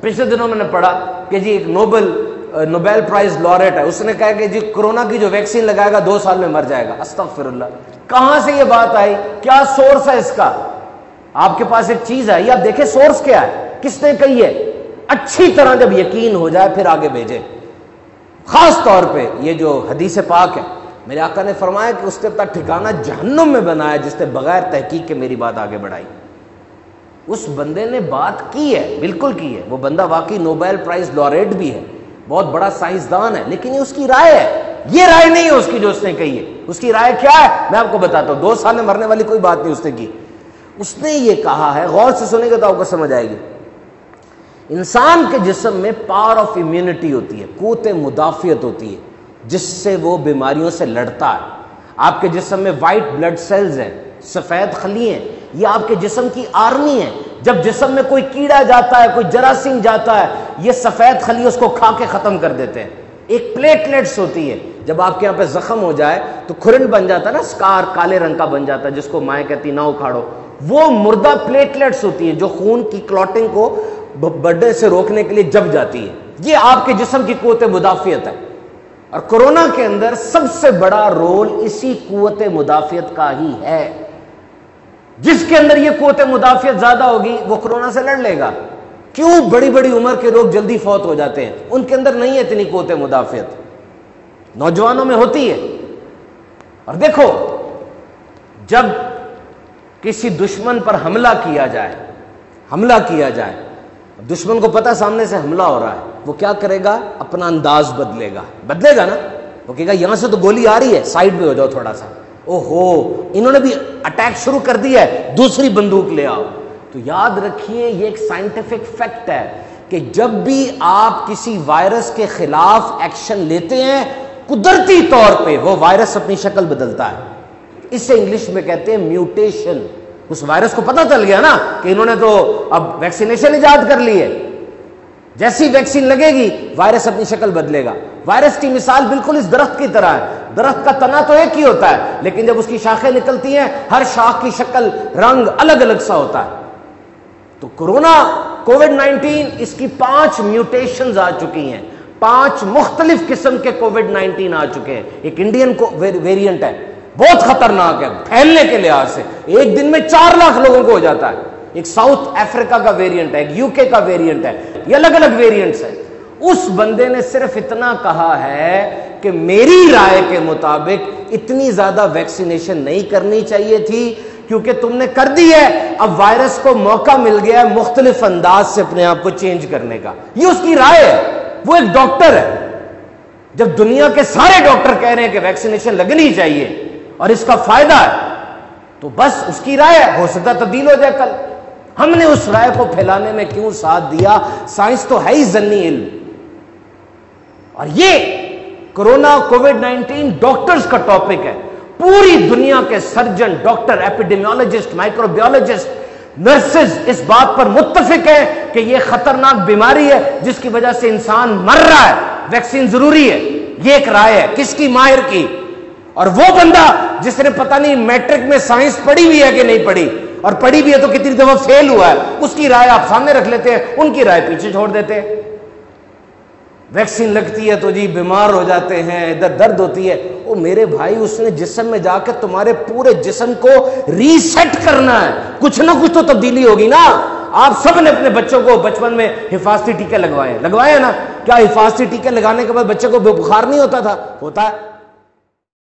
پچھلے دنوں میں نے پڑھا کہ جی ایک نوبیل پرائز لوریٹ ہے، اس نے کہا کہ جی کورونا کی جو ویکسین لگائے گا 2 سال میں مر جائے گا۔ استغفر اللہ، کہاں سے یہ بات آئی؟ کیا سورس ہے اس کا؟ آپ کے پاس ایک چیز ہے، یہ آپ دیکھیں سورس کیا ہے، کس نے کہی ہے، اچھی طرح جب یقین ہو جائے پھر آگے بھیجے۔ خاص طور پہ یہ جو حدیث پاک ہے، میرے آقا نے فرمایا کہ اس نے اپنا ٹھکانہ جہنم میں بنایا جس نے بغیر تحقیق کے میری بات آگے بڑھائی۔ اس بندے نے بات کی ہے، بالکل کی ہے، وہ بندہ واقعی نوبیل پرائز لوریٹ بھی ہے، بہت بڑا سائنسدان ہے، لیکن یہ اس کی رائے ہے، یہ رائے نہیں ہے اس کی جو اس نے کہی ہے۔ اس کی رائے کیا ہے میں آپ کو بتاتا ہوں، 2 سال میں مرنے والی کوئی بات نہیں اس نے کی۔ اس نے یہ کہا ہے، غور سے سنیں گے تو آپ کو سمجھ آئے گی، انسان کے جسم میں پاور آف امیونٹی ہوتی ہے، قوت مدافعت ہوتی ہے، جس سے وہ بیماریوں سے لڑتا ہے۔ آپ کے جسم میں وائٹ بلڈ سیلز ہیں، سفید خلی ہیں، یہ آپ کے جسم کی آرمی ہے۔ جب جسم میں کوئی کیڑا جاتا ہے، کوئی جراثیم جاتا ہے، یہ سفید خلی اس کو کھا کے ختم کر دیتے ہیں۔ ایک پلیٹلیٹس ہوتی ہے، جب آپ کے یہاں پہ زخم ہو جائے تو کھرن بن جاتا ہے نا، سکار کالے رنگ کا بن جاتا ہے جس کو مائیں کہتی نہ اکھاڑو، وہ مردہ پلیٹلیٹس ہوتی ہیں جو خون کی کلوٹنگ کو بڑھنے سے روکنے کے لیے جب جاتی ہے۔ یہ آپ کے جسم کی قوت مدافعت ہے، اور کورونا کے اندر سب سے بڑا رول اسی قوت مدافعت کا ہی ہے۔ جس کے اندر یہ قوت مدافعت زیادہ ہوگی وہ کورونا سے لڑ لے گا۔ کیوں بڑی بڑی عمر کے لوگ جلدی فوت ہو جاتے ہیں؟ ان کے اندر نہیں ہے اتنی قوت مدافعت، نوجوانوں میں ہوتی ہے۔ اور دیکھو، جب کسی دشمن پر حملہ کیا جائے، دشمن کو پتا سامنے سے حملہ ہو رہا ہے، وہ کیا کرے گا؟ اپنا انداز بدلے گا نا، وہ کہے گا یہاں سے تو گولی آ رہی ہے، سائڈ پہ ہو جاؤ تھوڑا سا، اوہو انہوں نے بھی اٹیک شروع کر دیا ہے، دوسری بندوق لے آؤ۔ تو یاد رکھیے یہ ایک سائنٹیفک فیکٹ ہے کہ جب بھی آپ کسی وائرس کے خلاف ایکشن لیتے ہیں، قدرتی طور پہ وہ وائرس اپنی شکل بدلتا ہے۔ اسے انگلش میں کہتے ہیں میوٹیشن۔ اس وائرس کو پتہ چل گیا نا کہ انہوں نے تو اب ویکسینیشن ایجاد کر لی ہے، جیسی ویکسین لگے گی وائرس اپنی شکل بدلے گا۔ وائرس کی مثال بالکل اس درخت کی طرح ہے، درخت کا تنا تو ایک ہی ہوتا ہے، لیکن جب اس کی شاخیں نکلتی ہیں ہر شاخ کی شکل رنگ الگ الگ سا ہوتا ہے۔ تو کورونا کووڈ-19 اس کی 5 میوٹیشنز آ چکی ہیں، 5 مختلف قسم کے کووڈ-19 آ چکے ہیں۔ ایک انڈین ویریئنٹ ہے، بہت خطرناک ہے پھیلنے کے لحاظ سے، ایک دن میں 4 لاکھ لوگوں کو ہو جاتا ہے۔ ایک ساؤتھ افریقہ کا ویریئنٹ ہے، ایک UK کا ویریئنٹ ہے، یہ الگ الگ ویریئنٹس ہیں۔ اس بندے نے صرف اتنا کہا ہے کہ میری رائے کے مطابق اتنی زیادہ ویکسینیشن نہیں کرنی چاہیے تھی، کیونکہ تم نے کر دی ہے، اب وائرس کو موقع مل گیا ہے مختلف انداز سے اپنے آپ کو چینج کرنے کا۔ یہ اس کی رائے ہے، وہ ایک ڈاکٹر ہے۔ جب دنیا کے سارے ڈاکٹر کہہ رہے ہیں کہ ویکسینیشن لگنی چاہیے اور اس کا فائدہ ہے، تو بس اس کی رائے ہے، ہو سکتا تبدیل ہو جائے کل۔ ہم نے اس رائے کو پھیلانے میں کیوں ساتھ دیا؟ سائنس تو ہے ہی ضمنی علم، اور یہ کورونا کووڈ-19 ڈاکٹرز کا ٹاپک ہے۔ پوری دنیا کے سرجن، ڈاکٹر، ایپیڈیمیولوجسٹ، مائکروبیولوجسٹ، نرسز اس بات پر متفق ہیں کہ یہ خطرناک بیماری ہے جس کی وجہ سے انسان مر رہا ہے، ویکسین ضروری ہے۔ یہ ایک رائے ہے، کس کی؟ ماہر کی۔ اور وہ بندہ جس نے پتہ نہیں میٹرک میں سائنس پڑھی ہوئی ہے کہ نہیں پڑھی، اور پڑھی بھی ہے تو کتنی دفعہ فیل ہوا ہے، اس کی رائے آپ سامنے رکھ لیتے ہیں، ان کی رائے پیچھے چھوڑ دیتے ہیں۔ ویکسین لگتی ہے تو جی بیمار ہو جاتے ہیں، ادھر درد ہوتی ہے۔ او میرے بھائی، اس نے جسم میں جا کے تمہارے پورے جسم کو ریسیٹ کرنا ہے، کچھ نہ کچھ تو تبدیلی ہوگی نا۔ آپ سب نے اپنے بچوں کو بچپن میں حفاظتی ٹیکے لگوائے نا؟ کیا حفاظتی ٹیکے لگانے کے بعد بچے کو بخار نہیں ہوتا تھا؟ ہوتا ہے۔